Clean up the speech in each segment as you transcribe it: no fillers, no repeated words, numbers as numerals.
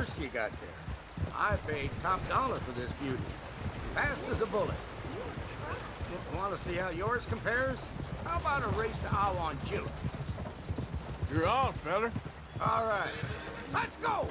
horse you got there. I paid top dollar for this beauty. Fast as a bullet. Want to see how yours compares? How about a race I want you? You're on, fella. All right, let's go!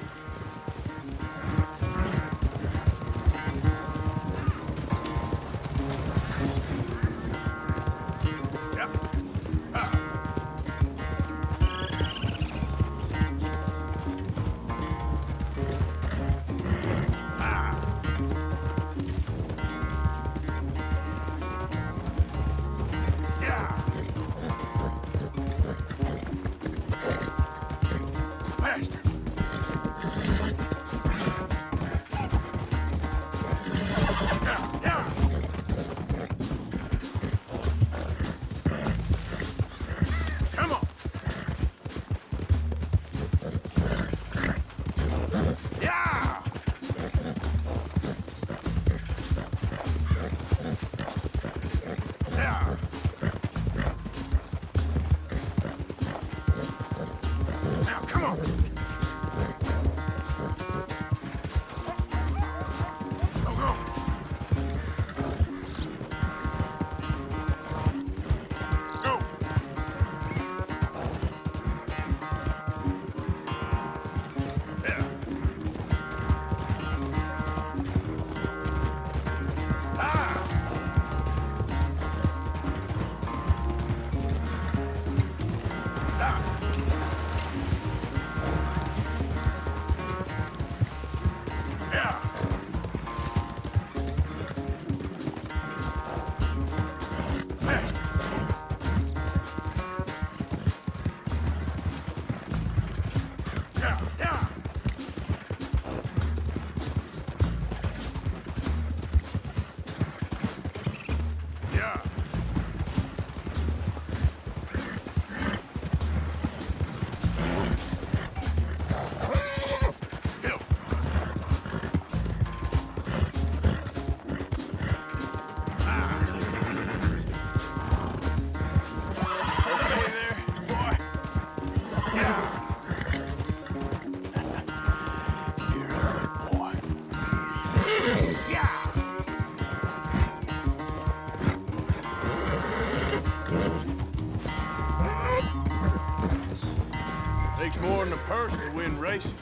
Takes more than a purse to win races.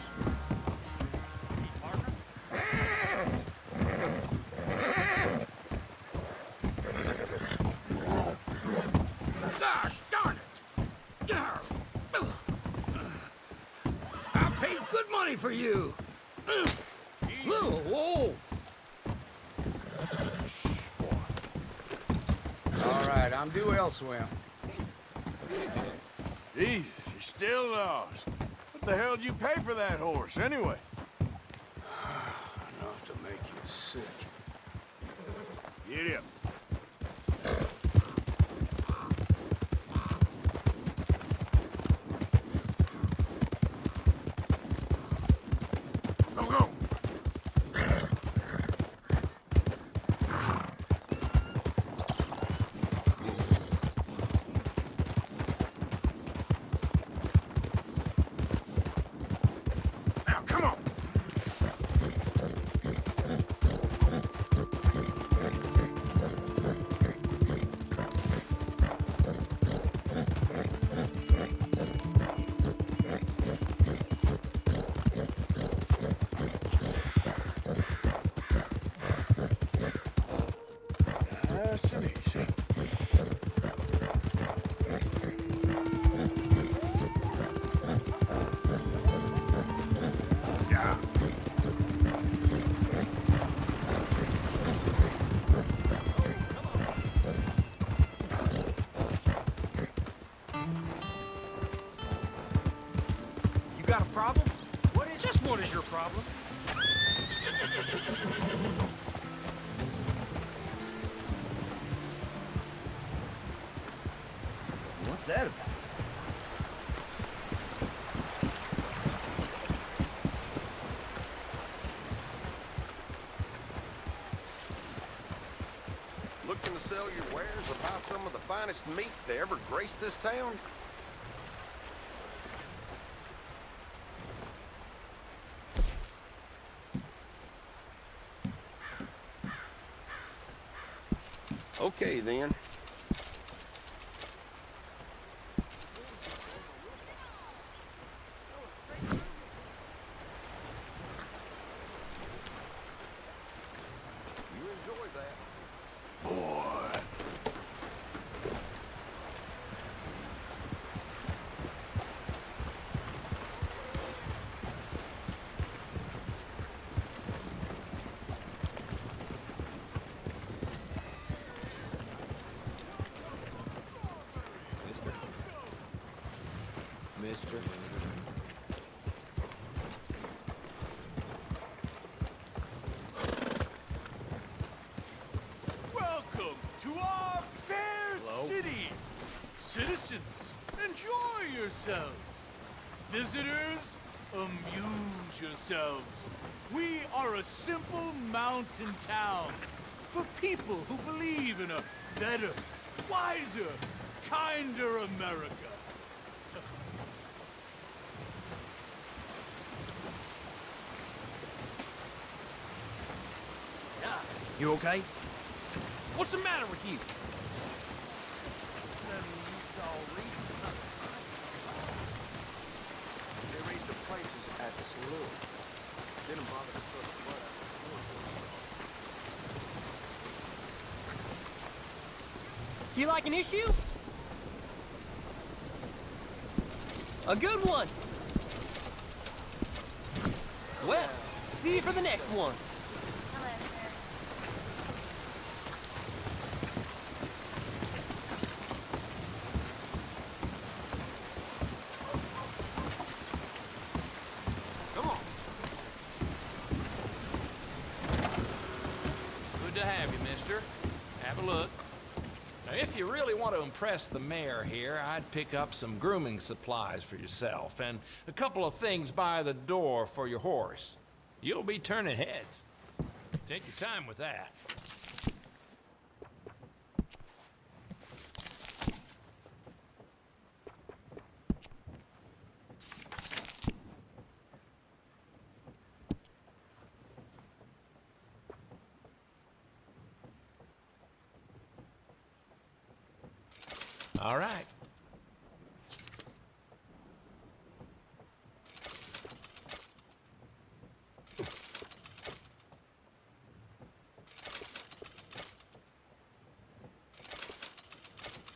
Gosh darn it! I paid good money for you. Whoa! All right, I'm due elsewhere. Jesus, you're still lost. What the hell did you pay for that horse, anyway? Enough to make you sick. Get him. Go! Now, come on! Nice and easy. Yeah. You got a problem? What is your problem? What's that about? Looking to sell your wares or buy some of the finest meat to ever grace this town? Okay, then. You enjoy that. Boy. Mister. Welcome to our fair city. Citizens, enjoy yourselves. Visitors, amuse yourselves. We are a simple mountain town for people who believe in a better, wiser, kinder America. You okay? What's the matter with you? They raised the prices at the saloon. Didn't bother to put a foot You like an issue? A good one. Well, see you for the next one. Come on. Good to have you, mister. Have a look. Now, if you really want to impress the mayor here, I'd pick up some grooming supplies for yourself and a couple of things by the door for your horse. You'll be turning heads. Take your time with that. All right.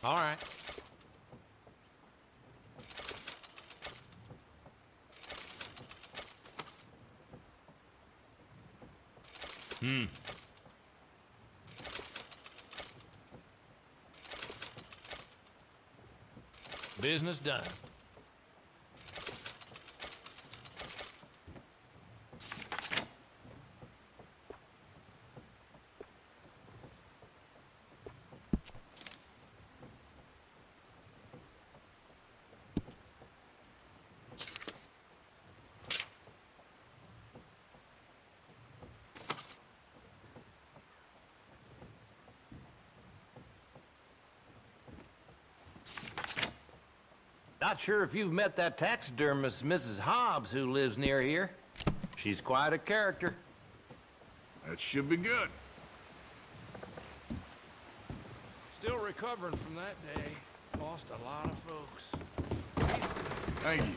All right. Business done. Not sure if you've met that taxidermist, Mrs. Hobbs, who lives near here. She's quite a character. That should be good. Still recovering from that day. Lost a lot of folks. Thank you.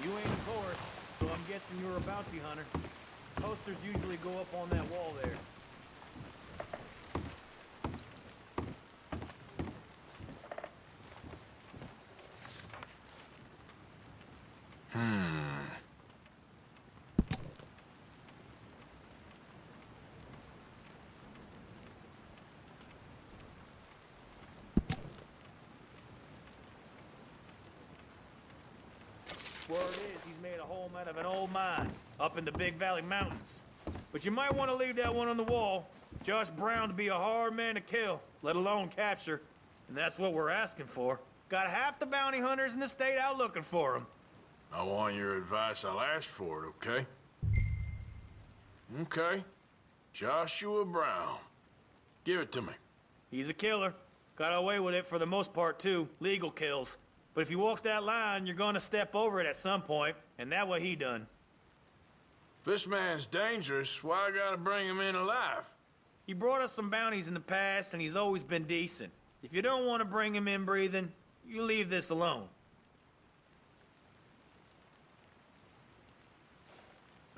You ain't a tourist, so I'm guessing you're a bounty hunter. Posters usually go up on that wall there. Word is he's made a home out of an old mine up in the Big Valley Mountains. But you might want to leave that one on the wall. Josh Brown to be a hard man to kill, let alone capture. And that's what we're asking for. Got half the bounty hunters in the state out looking for him. I want your advice. I'll ask for it, okay? Okay. Joshua Brown. Give it to me. He's a killer. Got away with it for the most part, too. Legal kills. But if you walk that line, you're gonna step over it at some point, and that what he done. If this man's dangerous, why I gotta bring him in alive? He brought us some bounties in the past, and he's always been decent. If you don't want to bring him in breathing, you leave this alone.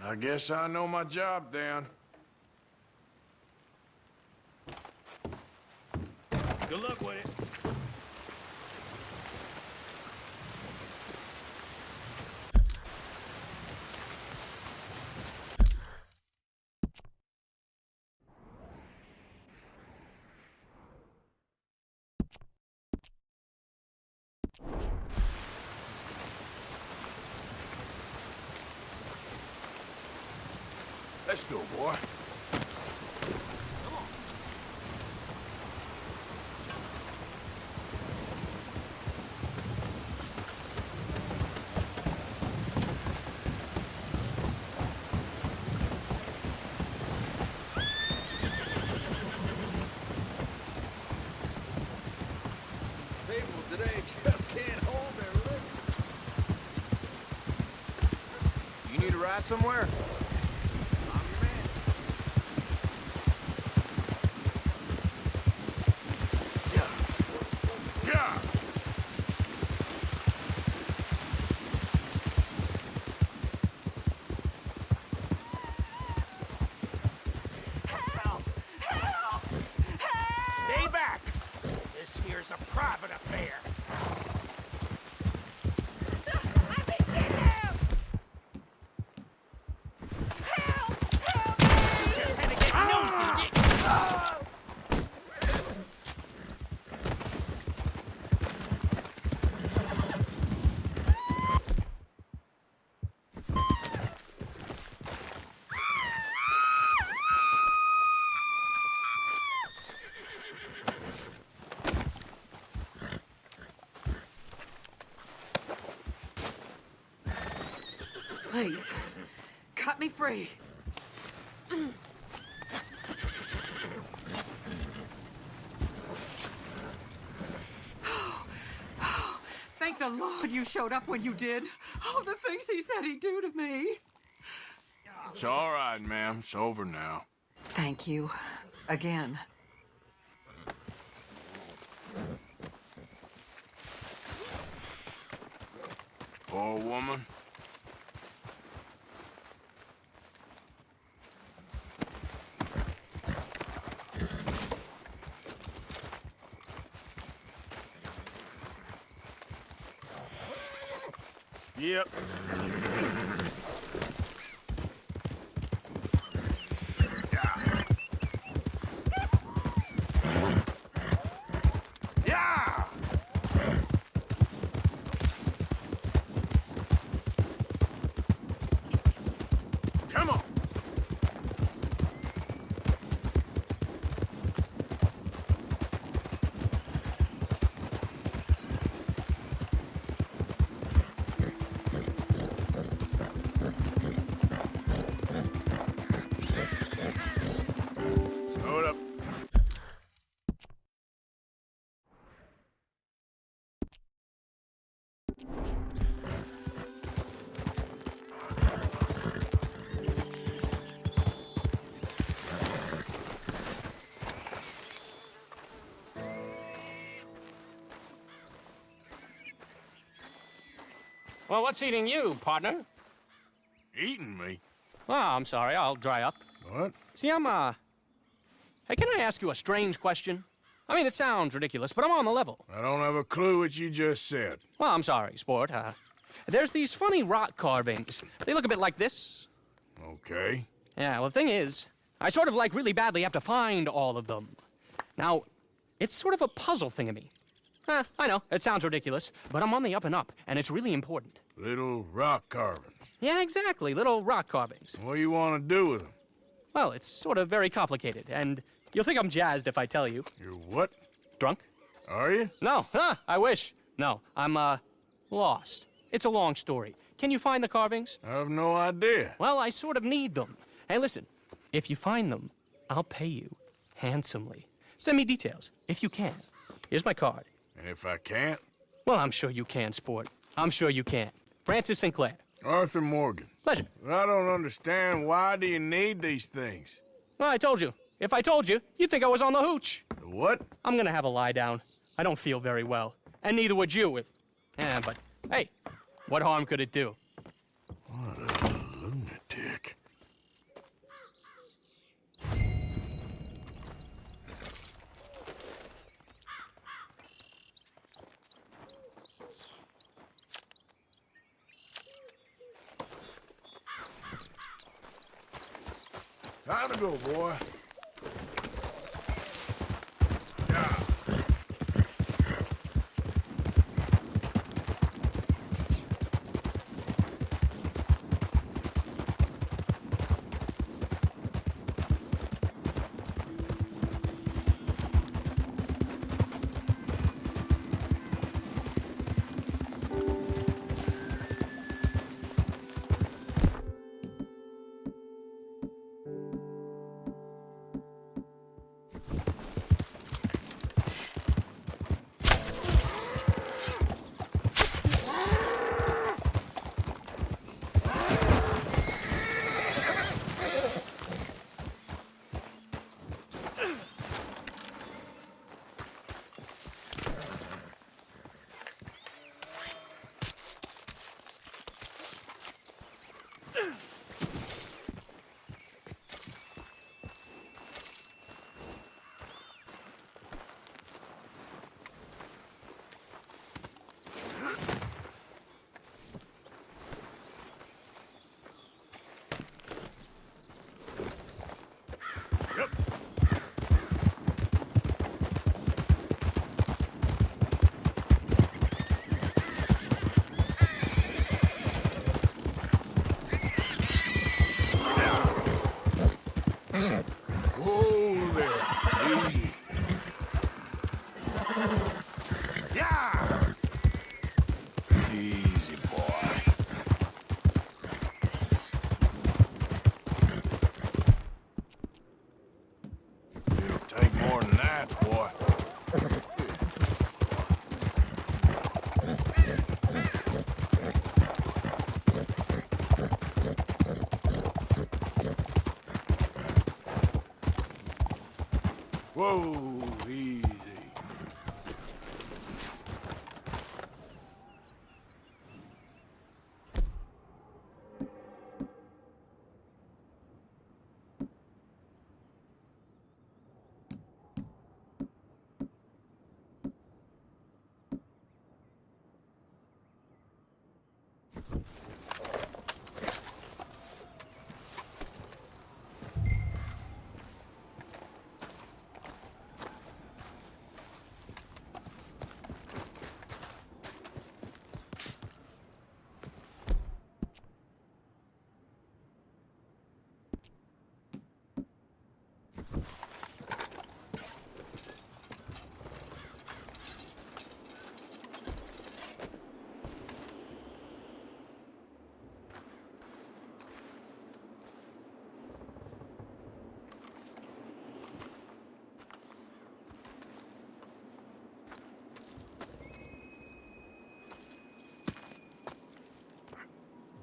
I guess I know my job, Dan. Good luck with it. Let's go, boy. People today just can't hold their liquor. You need a ride somewhere? I'm your man. Yeah! Stay back! This here's a private affair. I've been kidnapped! Help! Help! Just had to get nosy, Please, cut me free. Thank the Lord you showed up when you did. Oh, the things he said he'd do to me. It's all right, ma'am. It's over now. Thank you. Again. Poor woman. Yep. Yeah! Come on! Slow it up. Well, what's eating you, partner? Eating me? Well, I'm sorry, I'll dry up. What? See, Hey, can I ask you a strange question? I mean, it sounds ridiculous, but I'm on the level. I don't have a clue what you just said. Well, I'm sorry, sport. There's these funny rock carvings. They look a bit like this. Okay. Yeah, well, the thing is, I sort of really badly have to find all of them. Now, it's sort of a puzzle thingamy. I know, it sounds ridiculous, but I'm on the up and up, and it's really important. Little rock carvings. Yeah, exactly, little rock carvings. What do you want to do with them? Well, it's sort of very complicated, and you'll think I'm jazzed if I tell you. You're what? Drunk? Are you? No, I wish. No, I'm, lost. It's a long story. Can you find the carvings? I have no idea. Well, I sort of need them. Hey, listen, if you find them, I'll pay you handsomely. Send me details, if you can. Here's my card. And if I can't? Well, I'm sure you can, sport. I'm sure you can. Francis Sinclair. Arthur Morgan. Pleasure. I don't understand. Why do you need these things? Well, I told you. If I told you, you'd think I was on the hooch. The what? I'm gonna have a lie down. I don't feel very well. And neither would you if... but, hey, what harm could it do? What a lunatic. Time to go, boy. Whoa there. Easy. Yeah. Easy, boy. It'll take more than that, boy. Whoa, easy.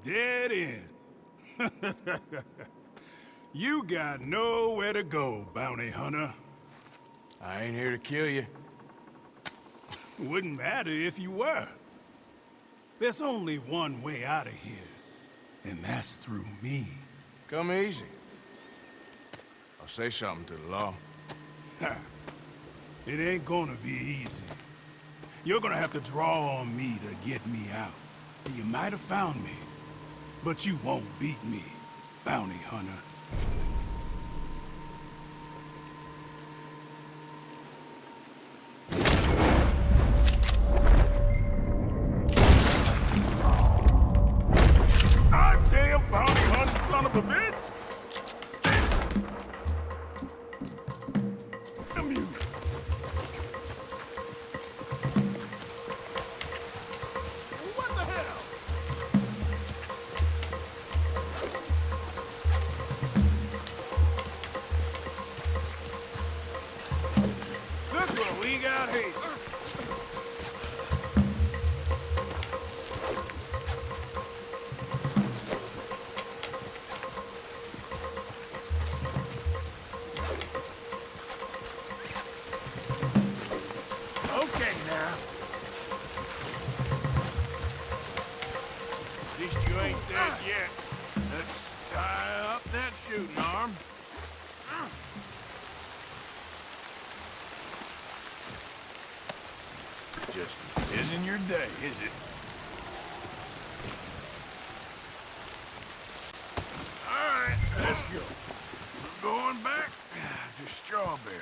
Dead end. You got nowhere to go, bounty hunter. I ain't here to kill you. Wouldn't matter if you were. There's only one way out of here, and that's through me. Come easy. I'll say something to the law. It ain't gonna be easy. You're gonna have to draw on me to get me out. You might have found me, but you won't beat me, bounty hunter. Damn bounty hunting son of a bitch! Damn you! arm. Just isn't your day, is it? All right, let's go. We're going back to Strawberry.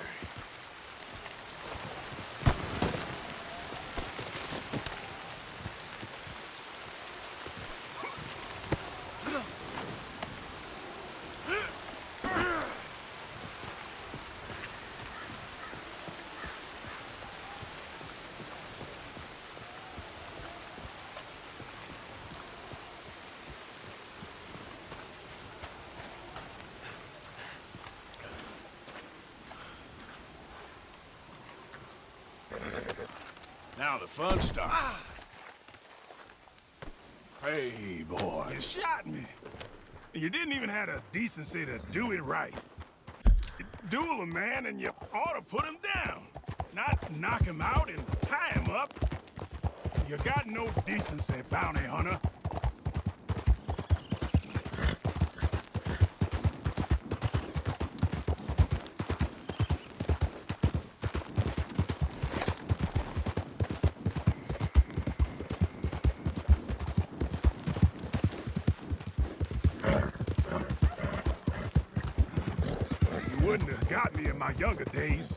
Now the fun starts. Hey, boy. You shot me. You didn't even have the decency to do it right. You duel a man and you ought to put him down. Not knock him out and tie him up. You got no decency, bounty hunter. Wouldn't have got me in my younger days.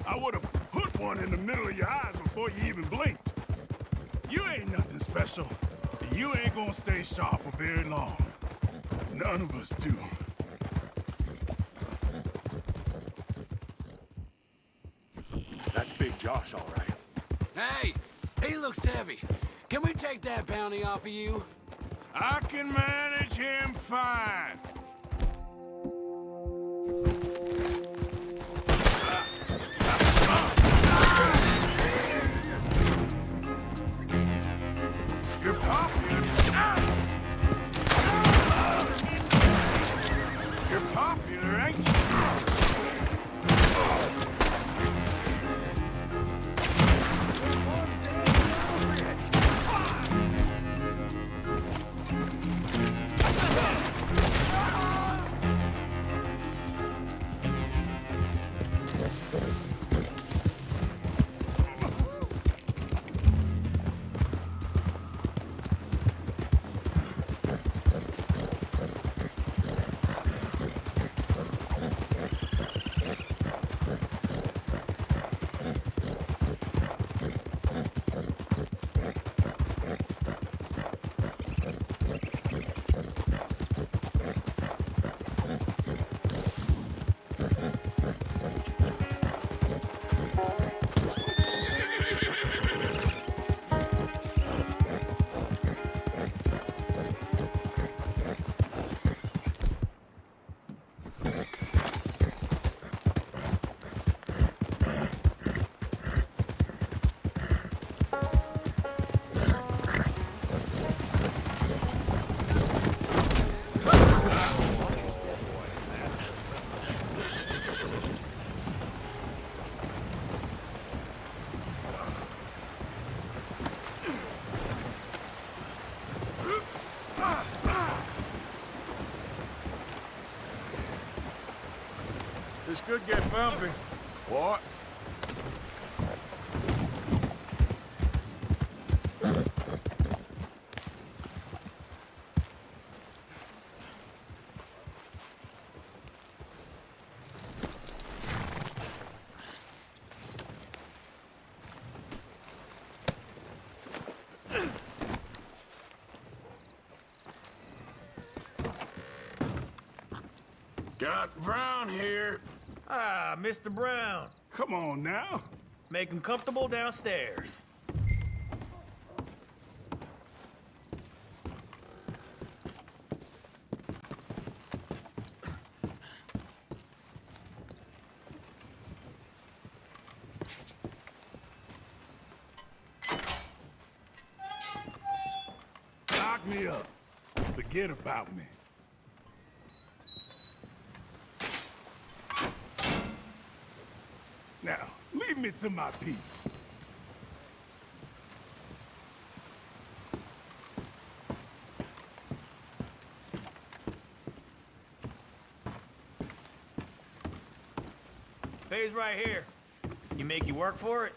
I would have put one in the middle of your eyes before you even blinked. You ain't nothing special. You ain't gonna stay sharp for very long. None of us do. That's Big Josh, all right. Hey, he looks heavy. Can we take that bounty off of you? I can manage him fine. You're popular. You're popular, ain't you? This could get bumpy. What? Got Brown here. Ah, Mr. Brown. Come on now. Make him comfortable downstairs. Lock me up. Forget about me. Now, leave me to my peace. Pays right here. You make you work for it?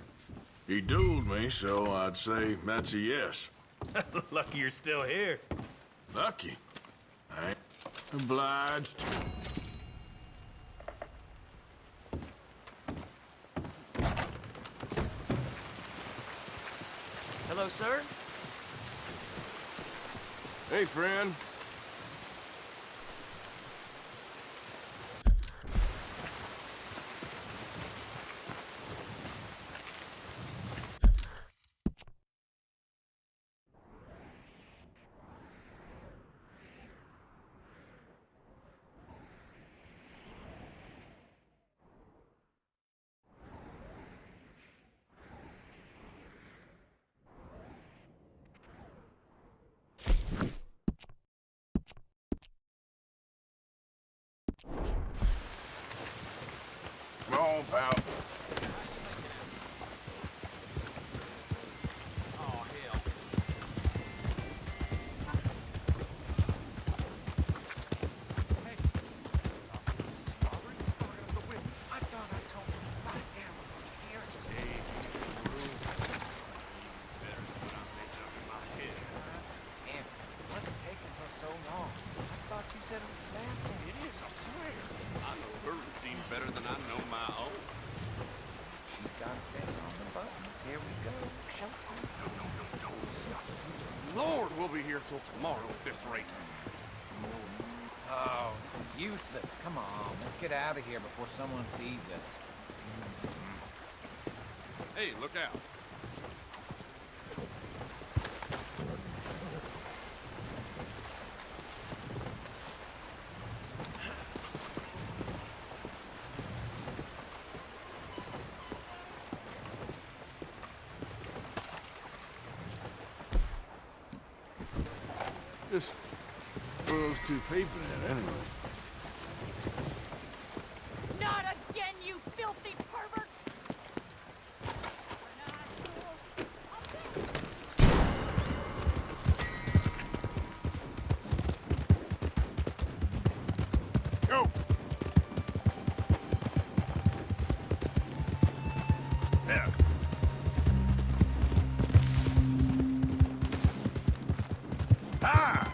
He dueled me, so I'd say that's a yes. Lucky you're still here. Lucky. I ain't obliged. Hello, sir? Hey, friend. Come on, pal. Oh, hell. Hey, stop. Robert, you're talking up the wind. I thought I told you to lie down here. Hey, you better than what I'm making up in my head. Anthony, what's taking her so long? I thought you said it was bad. It is, I swear. I know her routine better than I know my own. She's got a finger on the buttons. Here we go. Showtime. No. Stop, sweet Lord, we'll be here till tomorrow at this rate. Oh, this is useless. Come on, let's get out of here before someone sees us. Hey, look out. Just what are those two peeping at, anyway? Not again, you filthy pervert! Go! Yeah. Ah!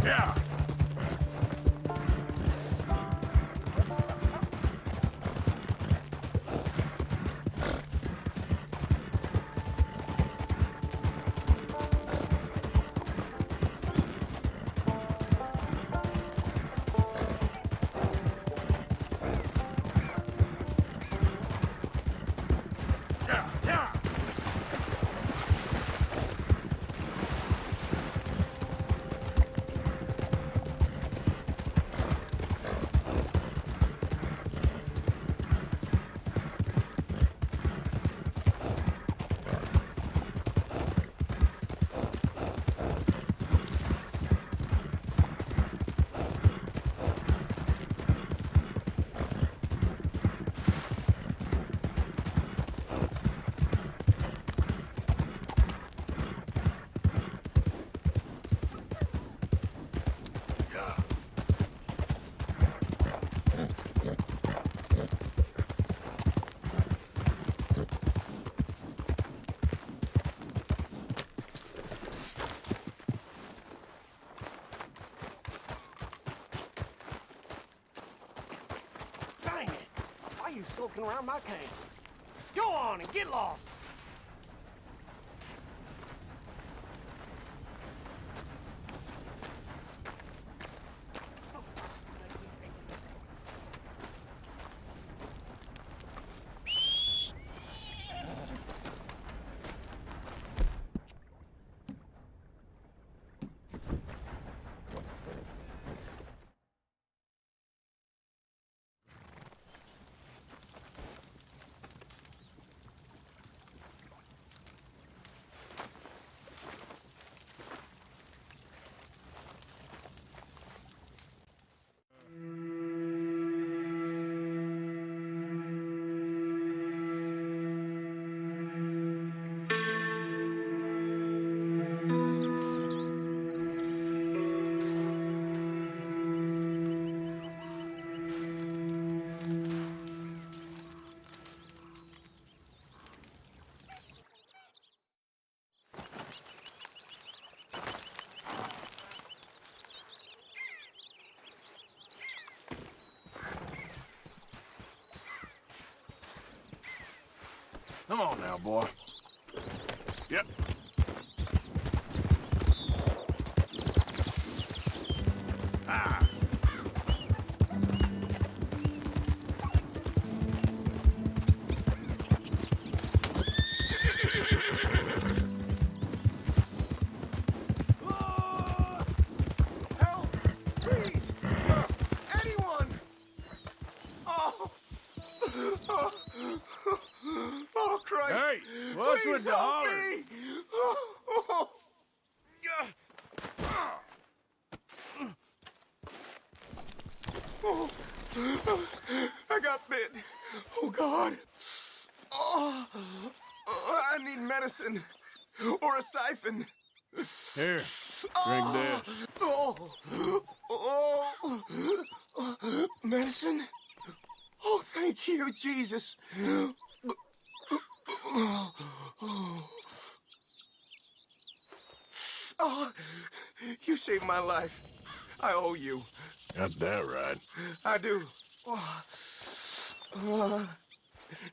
Yeah! Yeah! Dang it! Why are you skulking around my camp? Go on and get lost! Come on now, boy. Yep. Ah! Help! Please! Anyone! Oh! Oh, oh Christ! Hey, what's Please with the help holler? me! Oh. Oh. I got bit. Oh, God. Oh. I need medicine. Or a siphon. Here, drink this. Oh. Oh. Medicine? Oh, thank you, Jesus. Oh, you saved my life. I owe you. Got that right. I do.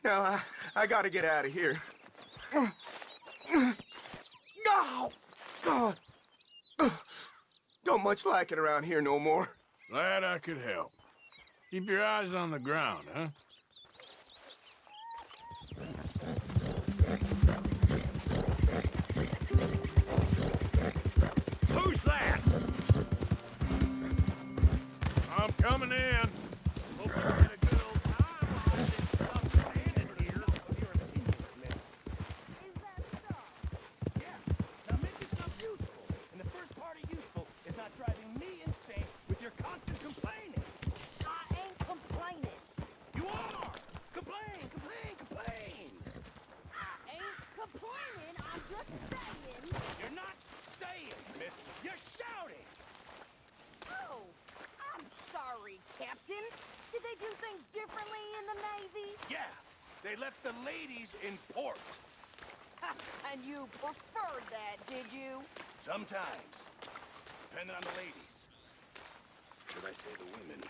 Now, I gotta get out of here. Oh, God. Don't much like it around here no more. Glad I could help. Keep your eyes on the ground, huh? Who's that? I'm coming in. Hope you had a good old time before this stuff standing here. Yeah. Now make yourself useful. And the first part of useful is not driving me insane with your constant complaining. I ain't complaining. You are! Complain, complain, complain! I ain't complaining. I'm just saying. You're not saying, miss. You're shouting! Oh, I'm sorry, Captain. Did they do things differently in the Navy? Yeah, they left the ladies in port. And you preferred that, did you? Sometimes. Depending on the ladies. Should I say the women?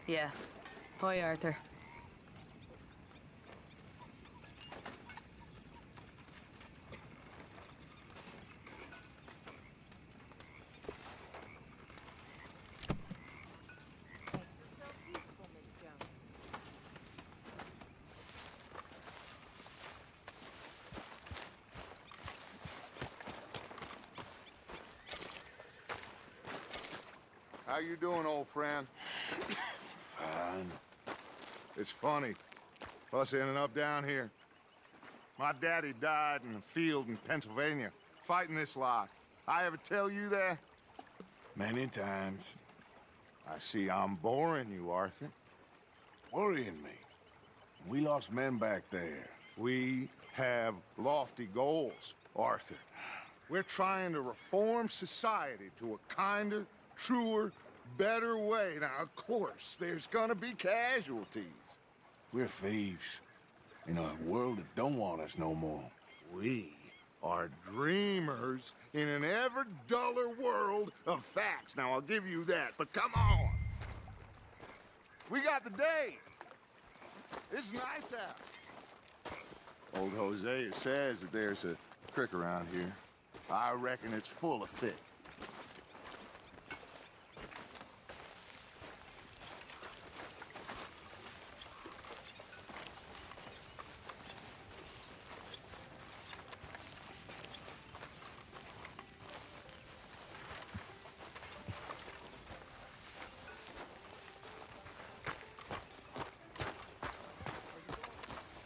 Yeah. Hoi, Arthur. How you doing, old friend? Fine. It's funny, us ending up down here. My daddy died in a field in Pennsylvania, fighting this lot. I ever tell you that? Many times. I see I'm boring you, Arthur. Worrying me. We lost men back there. We have lofty goals, Arthur. We're trying to reform society to a kinder, truer, better way. Now, of course, there's gonna be casualties. We're thieves. In a world that don't want us no more. We are dreamers in an ever duller world of facts. Now, I'll give you that, but come on. We got the day. It's nice out. Old Hosea says that there's a creek around here. I reckon it's full of fish.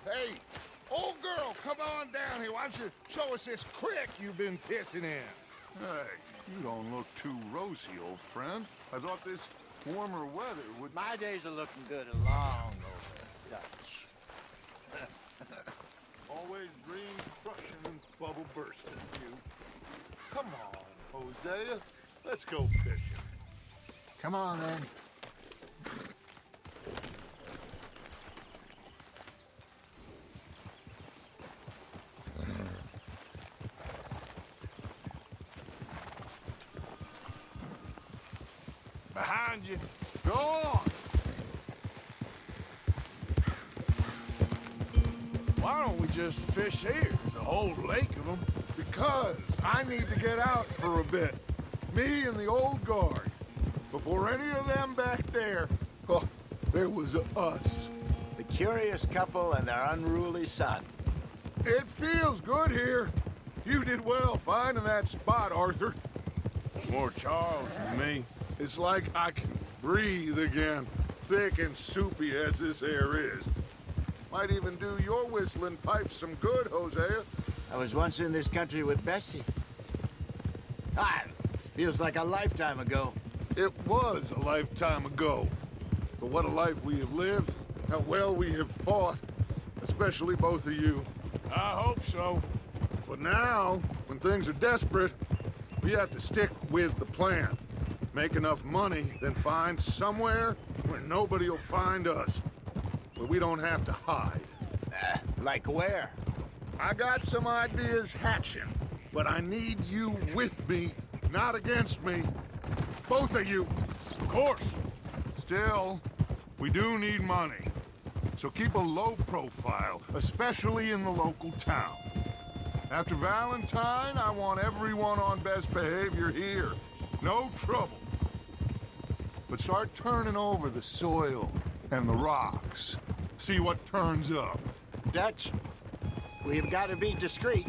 Hey, old girl, come on down here. Why don't you show us this creek you've been pissing in? Hey, you don't look too rosy, old friend. I thought this warmer weather would... My days are looking good along over Dutch. Always dream crushing and bubble bursting, you. Come on, Hosea. Let's go fishing. Come on, then. Behind you. Go on! Why don't we just fish here? There's a whole lake of them. Because I need to get out for a bit. Me and the old guard. Before any of them back there, oh, there was us. The curious couple and their unruly son. It feels good here. You did well finding that spot, Arthur. More Charles than me. It's like I can breathe again, thick and soupy as this air is. Might even do your whistling pipes some good, Hosea. I was once in this country with Bessie. Feels like a lifetime ago. It was a lifetime ago. But what a life we have lived, how well we have fought, especially both of you. I hope so. But now, when things are desperate, we have to stick with the plan. Make enough money, then find somewhere where nobody will find us. Where we don't have to hide. Like where? I got some ideas hatching, but I need you with me, not against me. Both of you. Of course. Still, we do need money. So keep a low profile, especially in the local town. After Valentine, I want everyone on best behavior here. No trouble. But start turning over the soil and the rocks. See what turns up. Dutch, we've got to be discreet.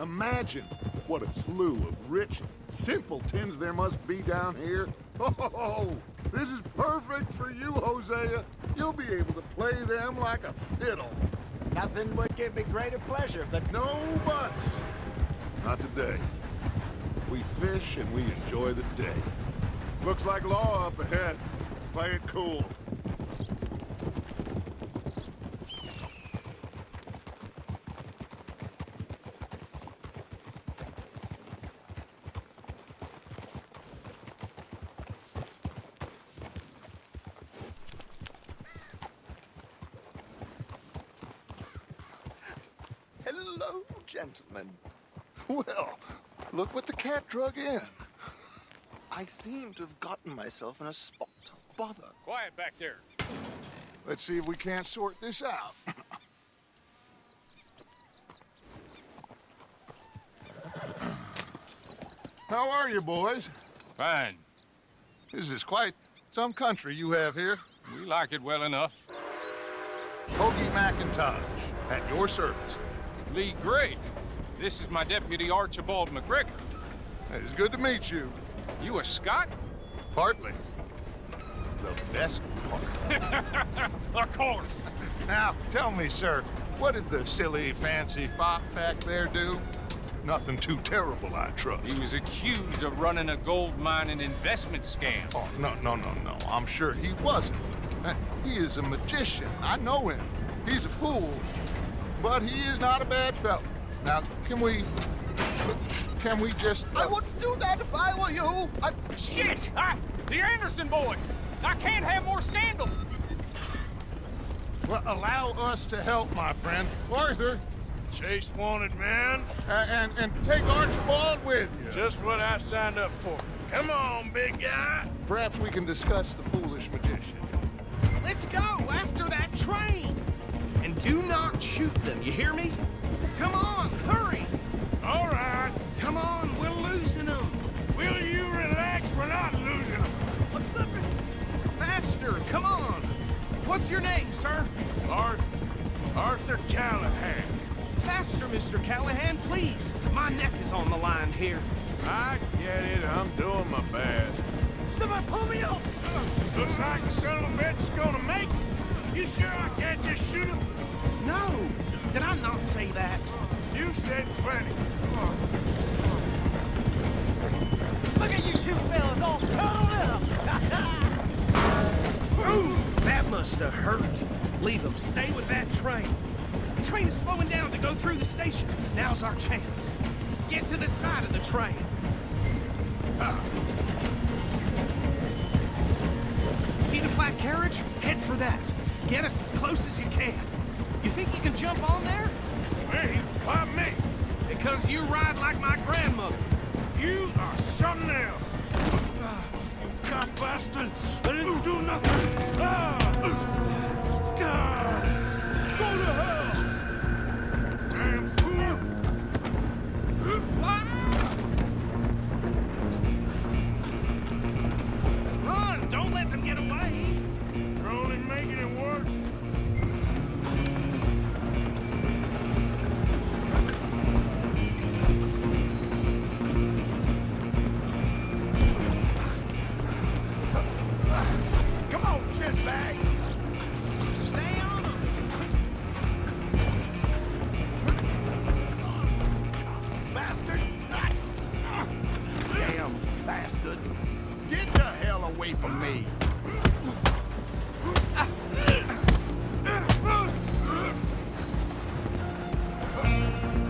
Imagine what a slew of rich simpletons there must be down here. Oh, this is perfect for you, Hosea. You'll be able to play them like a fiddle. Nothing would give me greater pleasure, but... No buts. Not today. We fish and we enjoy the day. Looks like law up ahead. Play it cool. Hello, gentlemen. Well, look what the cat drug in. I seem to have gotten myself in a spot of bother. Quiet back there. Let's see if we can't sort this out. How are you, boys? Fine. This is quite some country you have here. We like it well enough. Hoagie McIntosh, at your service. Lee Gray. This is my deputy, Archibald McGregor. It's good to meet you. You a Scot? Partly. The best part. Of course. Now, tell me, sir, what did the silly, fancy fop back there do? Nothing too terrible, I trust. He was accused of running a gold mine and investment scam. Oh, no. I'm sure he wasn't. He is a magician. I know him. He's a fool. But he is not a bad fellow. Now, can we just... I wouldn't do that if I were you. Shit! The Anderson boys! I can't have more scandal! Well, allow us to help, my friend. Arthur! Chase wanted man. And take Archibald with you. Just what I signed up for. Come on, big guy. Perhaps we can discuss the foolish magician. Let's go after that train. And do not shoot them, you hear me? Come on, hurry. All right. Come on, we're losing them. Will you relax? We're not losing them. What's slipping? Faster, come on. What's your name, sir? Arthur Callahan. Faster, Mr. Callahan, please. My neck is on the line here. I get it. I'm doing my best. Somebody pull me up! Looks like the son of a bitch is gonna make it. You sure I can't just shoot him? No! Did I not say that? You said plenty. Look at you two fellas all cuddled up! Ooh, that must have hurt. Leave them. Stay with that train. The train is slowing down to go through the station. Now's our chance. Get to the side of the train. See the flat carriage? Head for that. Get us as close as you can. You think you can jump on there? Me? Why me? Because you ride like my grandmother. You are something else. You cop bastard! I didn't do nothing! Go to hell! Damn fool! Run! Don't let them get away! You're only making it worse. Come on, shitbag! Stay on them! Bastard! Damn bastard! Get the hell away from me!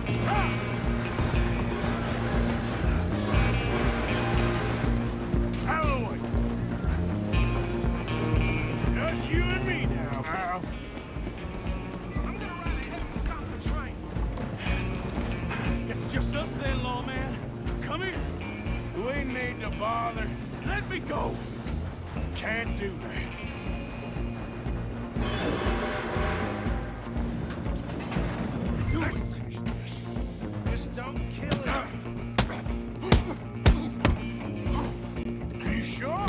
Stop! Out of the way. Just you and me now, pal. I'm gonna ride ahead and stop the train. It's just us then, lawman. Come here. We need to bother. Let me go. Can't do that. Do it. Just don't kill it. You sure?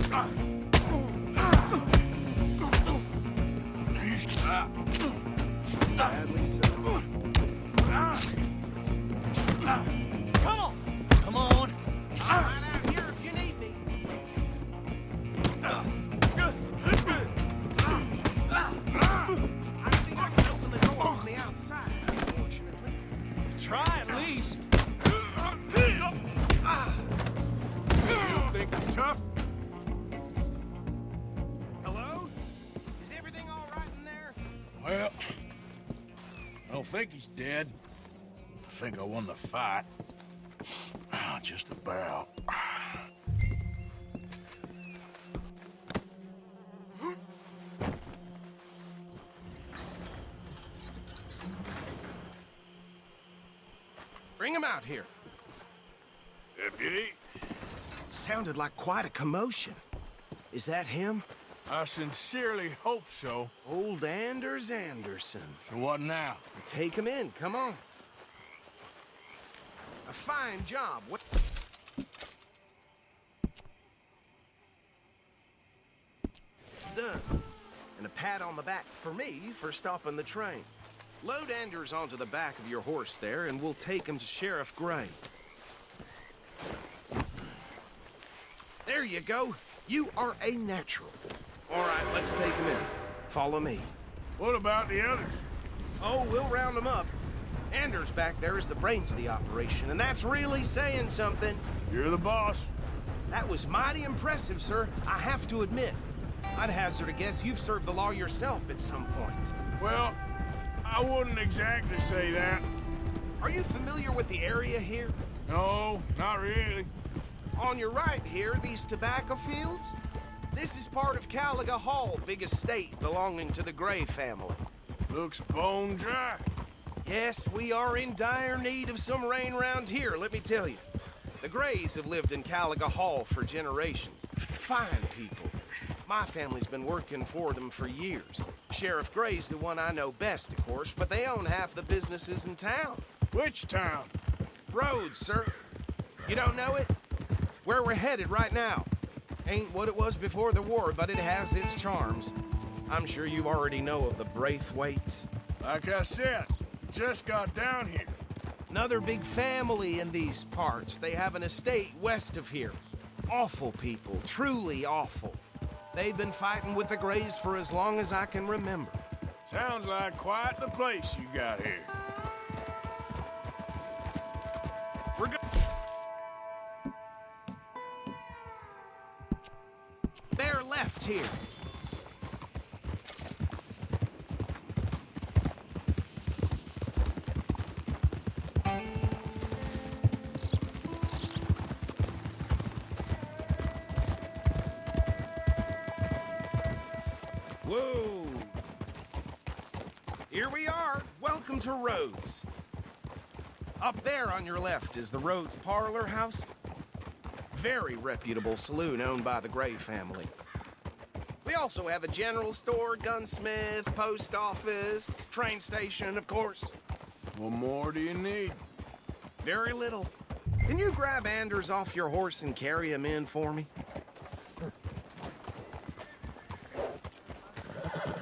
Badly so. Come on! Come on! I'll ride out here if you need me. I think I can open the door from the outside, unfortunately. Try at least. You think I'm tough? Hello? Is everything all right in there? Well, I don't think he's dead. I think I won the fight. Just about. Bring him out here. Deputy? Sounded like quite a commotion. Is that him? I sincerely hope so. Old Anders Anderson. So what now? Take him in, come on. A fine job. What? Done. And a pat on the back for me for stopping the train. Load Anders onto the back of your horse there, and we'll take him to Sheriff Gray. There you go. You are a natural. All right, let's take him in. Follow me. What about the others? Oh, we'll round them up. Anders back there is the brains of the operation, and that's really saying something. You're the boss. That was mighty impressive, sir. I have to admit. I'd hazard a guess you've served the law yourself at some point. Well, I wouldn't exactly say that. Are you familiar with the area here? No, not really. On your right here, these tobacco fields? This is part of Caliga Hall, big estate belonging to the Gray family. Looks bone dry. Yes, we are in dire need of some rain around here, let me tell you. The Grays have lived in Caliga Hall for generations. Fine people. My family's been working for them for years. Sheriff Gray's the one I know best, of course, but they own half the businesses in town. Which town? Rhodes, sir. You don't know it? Where we're headed right now. Ain't what it was before the war, but it has its charms. I'm sure you already know of the Braithwaites. Like I said, just got down here. Another big family in these parts. They have an estate west of here. Awful people, truly awful. They've been fighting with the Grays for as long as I can remember. Sounds like quite the place you got here. We're Bear left here. Whoa! Here we are. Welcome to Rhodes. Up there on your left is the Rhodes Parlor House. Very reputable saloon owned by the Gray family. We also have a general store, gunsmith, post office, train station, of course. What more do you need? Very little. Can you grab Anders off your horse and carry him in for me?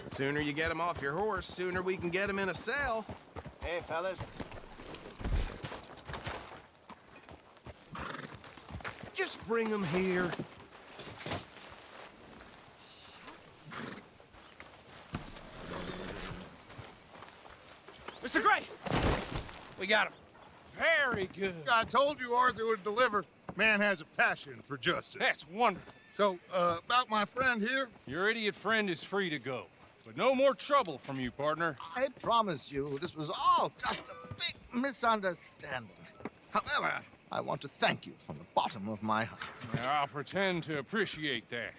Sooner you get him off your horse, sooner we can get him in a cell. Hey, fellas. Just bring him here. Mr. Gray! We got him. Very good. I told you Arthur would deliver. Man has a passion for justice. That's wonderful. So, about my friend here? Your idiot friend is free to go. But no more trouble from you, partner. I promise you, this was all just a big misunderstanding. However, I want to thank you from the bottom of my heart. I'll pretend to appreciate that.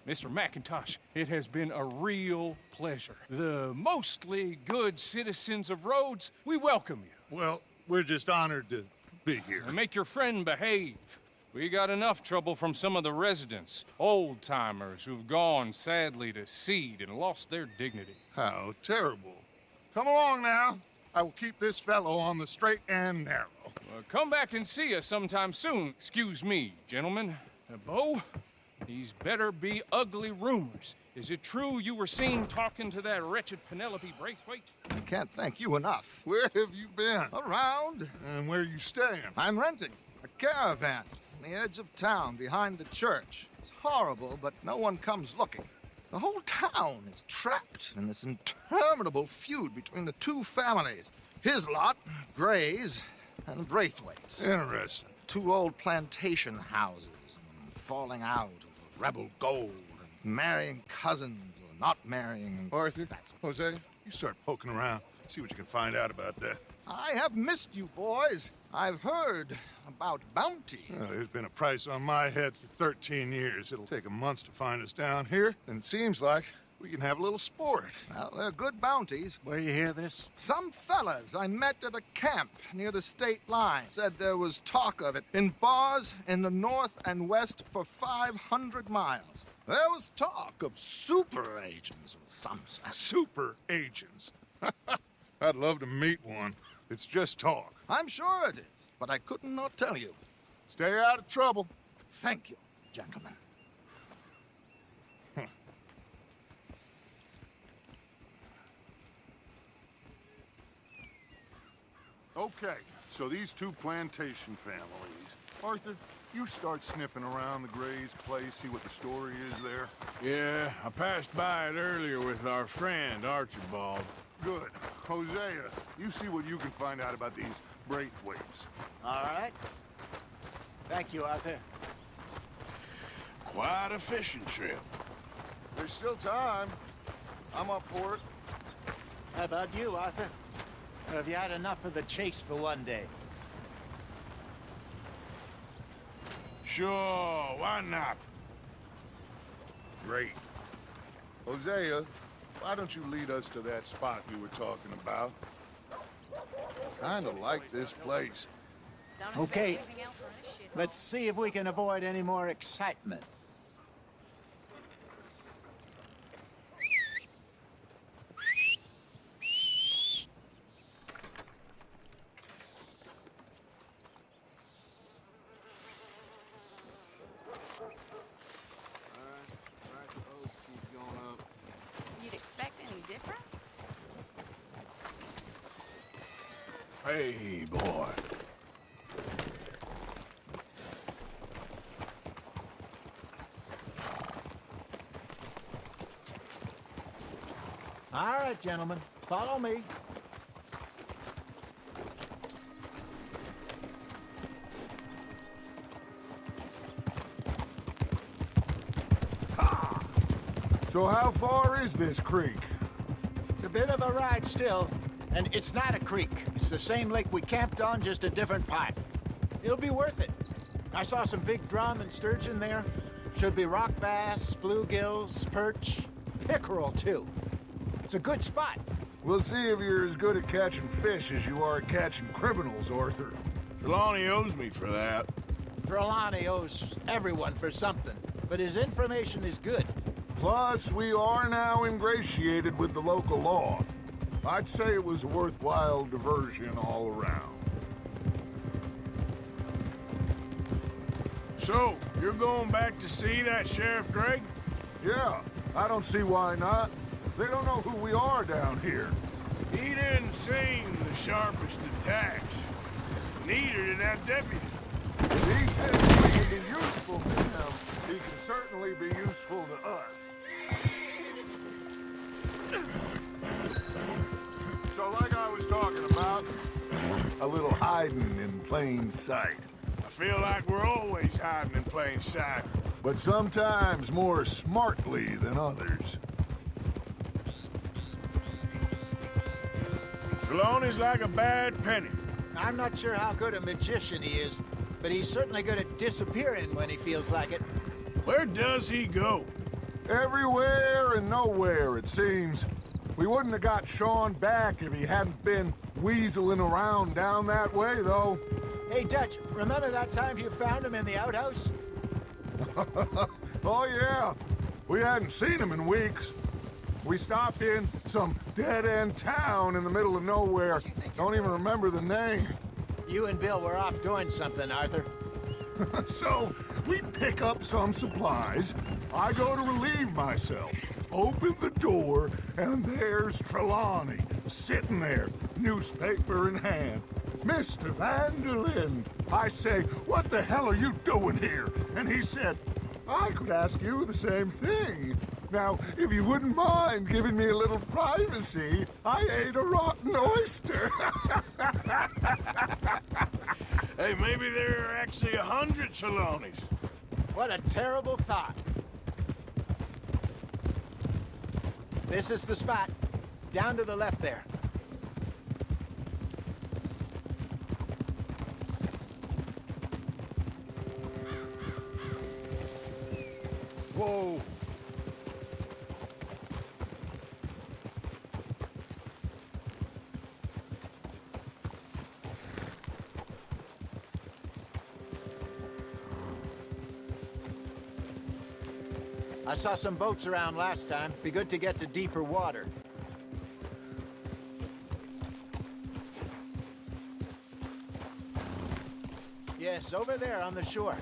Mr. McIntosh, it has been a real pleasure. The mostly good citizens of Rhodes, we welcome you. Well, we're just honored to be here. And make your friend behave. We got enough trouble from some of the residents, old-timers who've gone, sadly, to seed and lost their dignity. How terrible. Come along now. I will keep this fellow on the straight and narrow. Come back and see us sometime soon. Excuse me, gentlemen. Bo, these better be ugly rumors. Is it true you were seen talking to that wretched Penelope Braithwaite? I can't thank you enough. Where have you been? Around. And where are you staying? I'm renting a caravan on the edge of town behind the church. It's horrible, but no one comes looking. The whole town is trapped in this interminable feud between the two families. His lot, Gray's, and Braithwaite's. Interesting. Two old plantation houses, and falling out over rebel gold, and marrying cousins or not marrying. Arthur, Jose, you start poking around. See what you can find out about that. I have missed you, boys. I've heard about bounty. Well, there's been a price on my head for 13 years. It'll take a month to find us down here, and it seems like We can have a little sport. Well, they're good bounties. Where you hear this? Some fellas I met at a camp near the state line said there was talk of it in bars in the north and west for 500 miles. There was talk of super agents of some sort. Super agents. I'd love to meet one. It's just talk. I'm sure it is, but I couldn't not tell you. Stay out of trouble. Thank you, gentlemen. Okay, so these two plantation families. Arthur, you start sniffing around the Gray's place, see what the story is there. Yeah, I passed by it earlier with our friend, Archibald. Good. Hosea, you see what you can find out about these Braithwaites. All right. Thank you, Arthur. Quite a fishing trip. There's still time. I'm up for it. How about you, Arthur? Or have you had enough of the chase for one day? Sure, why not? Great. Hosea, why don't you lead us to that spot you were talking about? Kinda like this place. Okay. Let's see if we can avoid any more excitement. You'd expect any different? Hey, boy. All right, gentlemen. Follow me. So how far is this creek? It's a bit of a ride still, and it's not a creek. It's the same lake we camped on, just a different part. It'll be worth it. I saw some big drum and sturgeon there. Should be rock bass, bluegills, perch, pickerel too. It's a good spot. We'll see if you're as good at catching fish as you are at catching criminals, Arthur. Trelawney owes me for that. Trelawney owes everyone for something, but his information is good. Plus, we are now ingratiated with the local law. I'd say it was a worthwhile diversion all around. So, you're going back to see that Sheriff Gregg? Yeah, I don't see why not. They don't know who we are down here. He didn't seem the sharpest attacks. Neither did that deputy. If he thinks we can be useful to him, he can certainly be useful to us. So like I was talking about, a little hiding in plain sight. I feel like we're always hiding in plain sight. But sometimes more smartly than others. Trelawney's like a bad penny. I'm not sure how good a magician he is, but he's certainly good at disappearing when he feels like it. Where does he go? Everywhere and nowhere, it seems. We wouldn't have got Sean back if he hadn't been weaseling around down that way, though. Hey, Dutch, remember that time you found him in the outhouse? Oh, yeah. We hadn't seen him in weeks. We stopped in some dead-end town in the middle of nowhere. Don't even remember the name. You and Bill were off doing something, Arthur. So, we pick up some supplies. I go to relieve myself. Open the door, and there's Trelawney, sitting there, newspaper in hand. Mr. Vanderlyn. I say, what the hell are you doing here? And he said, I could ask you the same thing. Now, if you wouldn't mind giving me a little privacy, I ate a rotten oyster. Hey, maybe there are actually 100 Trelawneys. What a terrible thought. This is the spot. Down to the left there. Whoa. I saw some boats around last time. Be good to get to deeper water. Yes, over there on the shore.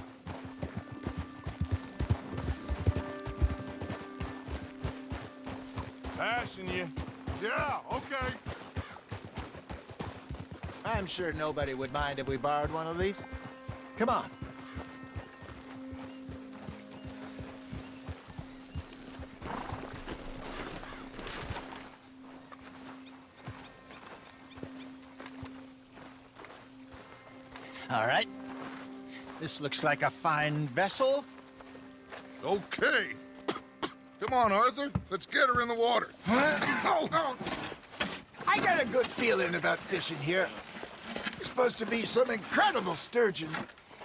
Passing you. Yeah, okay. I'm sure nobody would mind if we borrowed one of these. Come on. All right. This looks like a fine vessel. Okay. Come on, Arthur. Let's get her in the water. Oh. I got a good feeling about fishing here. It's supposed to be some incredible sturgeon.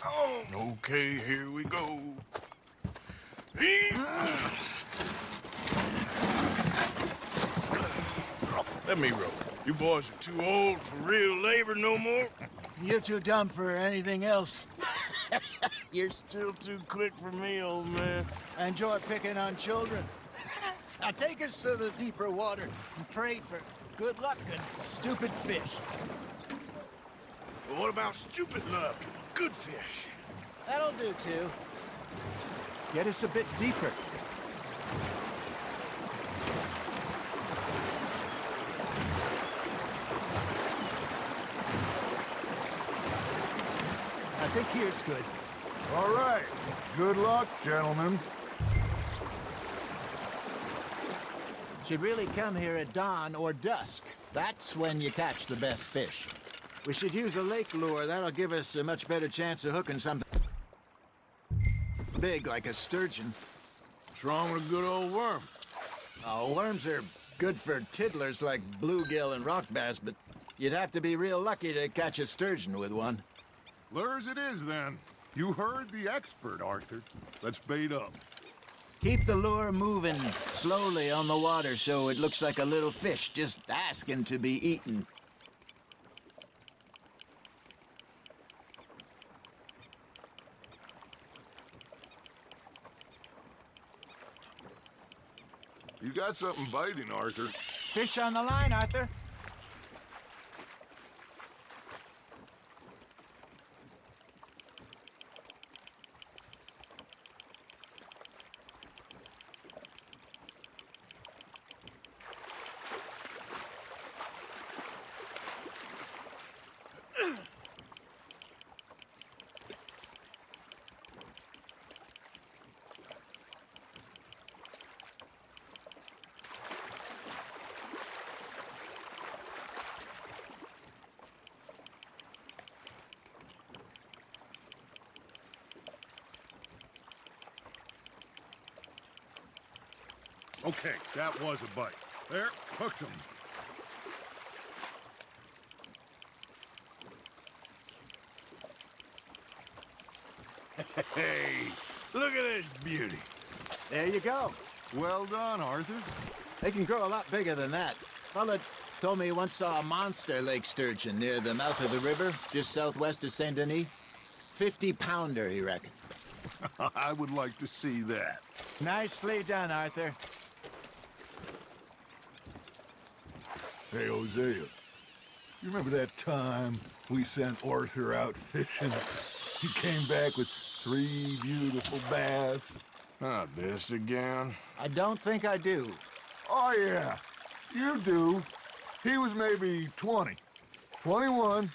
Oh. Okay, here we go. Let me row. You boys are too old for real labor no more. You're too dumb for anything else. You're still too quick for me, old man. I enjoy picking on children. Now take us to the deeper water and pray for good luck and stupid fish. Well, what about stupid luck and good fish? That'll do, too. Get us a bit deeper. I think here's good. All right. Good luck, gentlemen. Should really come here at dawn or dusk. That's when you catch the best fish. We should use a lake lure. That'll give us a much better chance of hooking something big like a sturgeon. What's wrong with a good old worm? Oh, worms are good for tiddlers like bluegill and rock bass, but you'd have to be real lucky to catch a sturgeon with one. Lures it is, then. You heard the expert, Arthur. Let's bait up. Keep the lure moving slowly on the water so it looks like a little fish just asking to be eaten. You got something biting, Arthur. Fish on the line, Arthur. Okay, that was a bite. There, hooked him. Hey, look at this beauty. There you go. Well done, Arthur. They can grow a lot bigger than that. Fella told me he once saw a monster lake sturgeon near the mouth of the river, just southwest of Saint Denis. 50-pounder, he reckoned. I would like to see that. Nicely done, Arthur. Hey, Hosea. You remember that time we sent Arthur out fishing? He came back with 3 beautiful bass. Not this again. I don't think I do. Oh, yeah. You do. He was maybe 20. 21.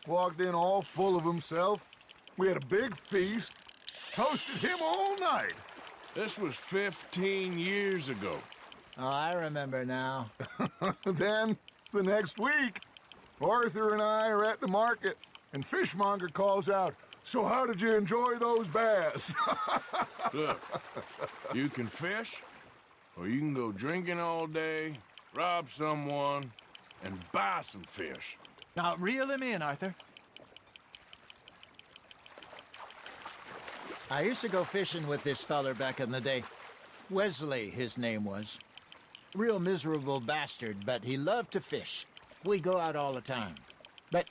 Walked in all full of himself. We had a big feast. Toasted him all night. This was 15 years ago. Oh, I remember now. Then, the next week, Arthur and I are at the market, and Fishmonger calls out, "So how did you enjoy those bass?" Look, you can fish, or you can go drinking all day, rob someone, and buy some fish. Now, reel him in, Arthur. I used to go fishing with this feller back in the day. Wesley, his name was. Real miserable bastard, but he loved to fish. We'd go out all the time. But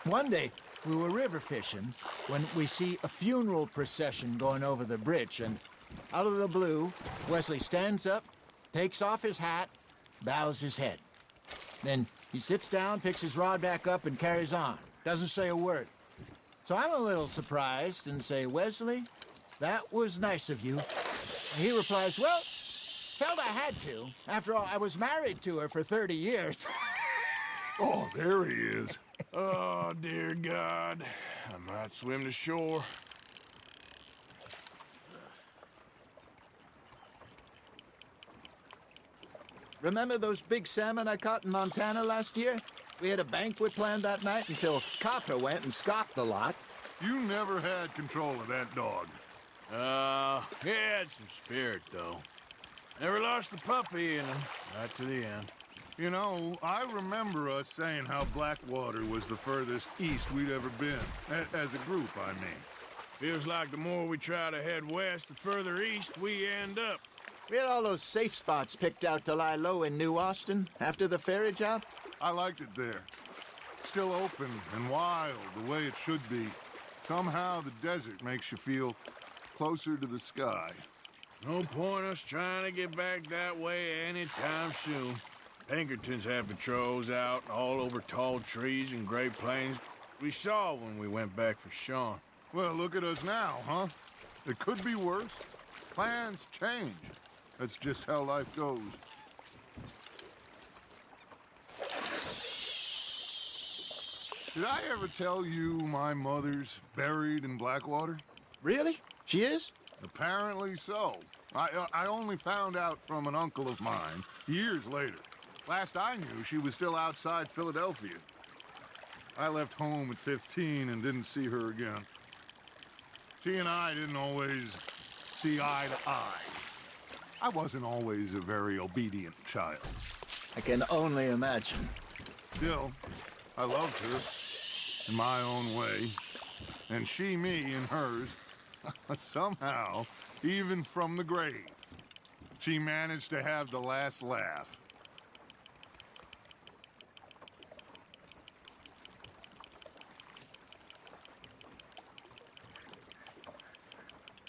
one day, we were river fishing when we see a funeral procession going over the bridge, and Out of the blue, Wesley stands up, takes off his hat, bows his head. Then he sits down, picks his rod back up, and carries on. Doesn't say a word. So I'm a little surprised and say, Wesley, that was nice of you. And he replies, well, felt I had to. After all, I was married to her for 30 years. Oh, there he is. Oh, dear God. I might swim to shore. Remember those big salmon I caught in Montana last year? We had a banquet planned that night until Copper went and scoffed a lot. You never had control of that dog. He had some spirit, though. Never lost the puppy in him, right to the end. You know, I remember us saying how Blackwater was the furthest east we'd ever been. As a group, I mean. Feels like the more we try to head west, the further east we end up. We had all those safe spots picked out to lie low in New Austin after the ferry job. I liked it there. Still open and wild, the way it should be. Somehow the desert makes you feel closer to the sky. No point us trying to get back that way anytime soon. Pinkertons have patrols out all over tall trees and Great Plains. We saw when we went back for Sean. Well, look at us now, huh? It could be worse. Plans change. That's just how life goes. Did I ever tell you my mother's buried in Blackwater? Really? She is? Apparently so. I only found out from an uncle of mine years later. Last I knew, she was still outside Philadelphia. I left home at 15 and didn't see her again. She and I didn't always see eye to eye. I wasn't always a very obedient child. I can only imagine. Still, I loved her in my own way, and she me in hers. Somehow, even from the grave, she managed to have the last laugh.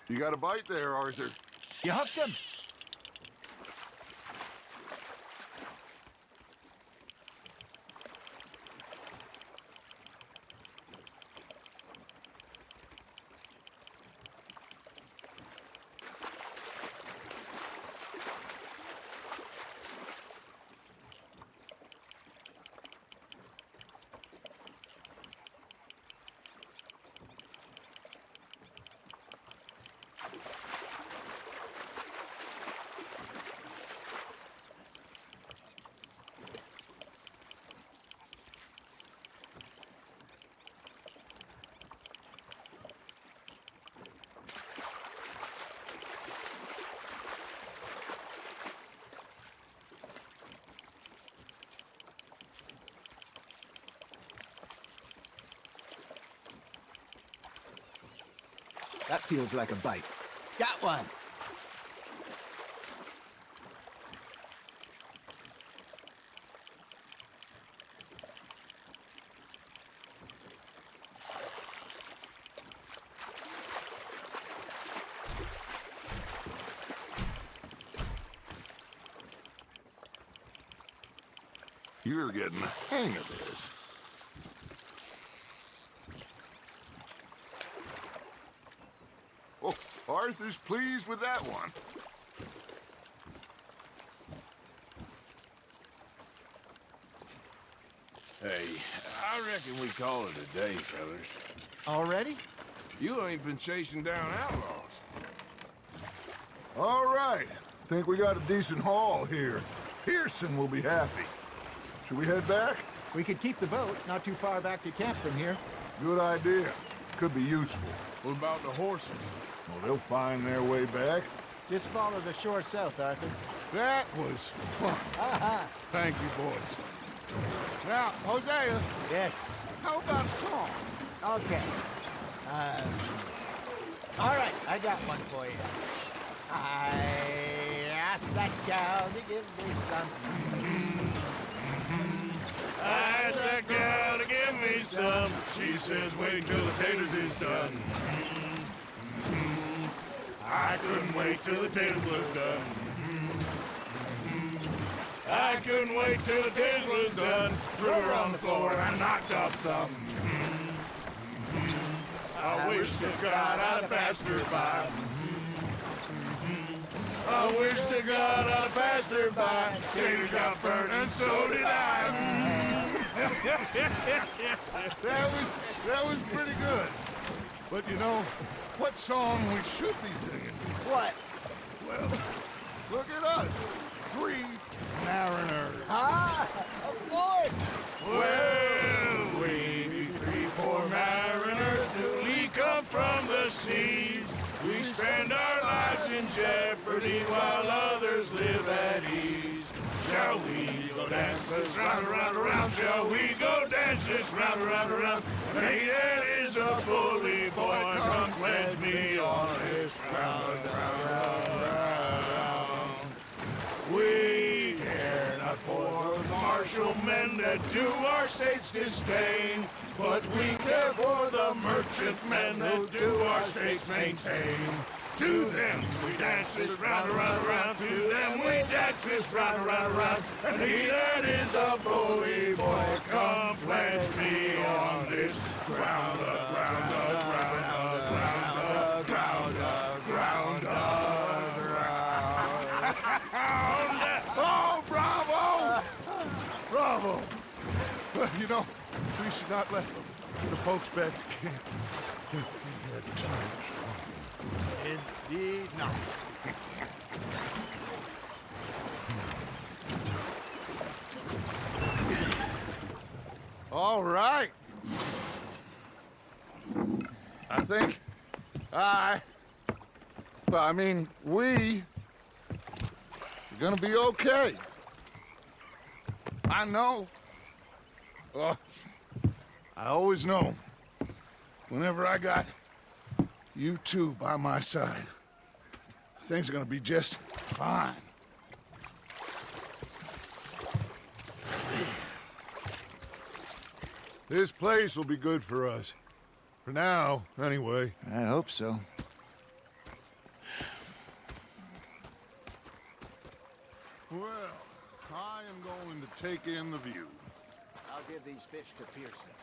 You got a bite there, Arthur. You hooked him. That feels like a bite. Got one. You're getting the hang of this. Oh, Arthur's pleased with that one. Hey, I reckon we call it a day, fellas. Already? You ain't been chasing down outlaws. All right. Think we got a decent haul here. Pearson will be happy. Should we head back? We could keep the boat not too far back to camp from here. Good idea. Could be useful. What about the horses? Well, they'll find their way back. Just follow the shore south, Arthur. That was fun. Thank you, boys. Now, Hosea. Yes. How about a song? Okay. All right, I got one for you. I asked that gal to give me some. I asked that gal to give me some. She says, wait till the taters is done. I couldn't wait till the tails was done. I couldn't wait till the tails was done. Threw her on the floor and I knocked off some. I wish to God I'd passed her by. I wish to God I'd passed her by. Taters got burnt and so did I. That was pretty good. But you know, what song we should be singing? What? Well, look at us. 3 mariners. Ah, of course. Well, we be 3 poor mariners till we come from the seas. We spend our lives in jeopardy while others live at ease. Shall we go dance this round, around, around? Shall we go dance this round, around, around? Hey, that is a bully boy, come pledge me on this round, round, round, round. We care not for the martial men that do our state's disdain, but we care for the merchant men that do our states maintain. To them we dance this round, around, around. To them we dance this round, around, around. And he that is a bully boy, come pledge me on this ground, ground, ground, ground, ground, ground, ground. Oh, bravo! Bravo! Well, you know, we should not let the folks back at camp think we had time. Indeed not. All right. I think we are gonna be okay. I know. I always know. Whenever I got you two by my side, things are gonna be just fine. This place will be good for us. For now, anyway. I hope so. Well, I am going to take in the view. I'll give these fish to Pearson.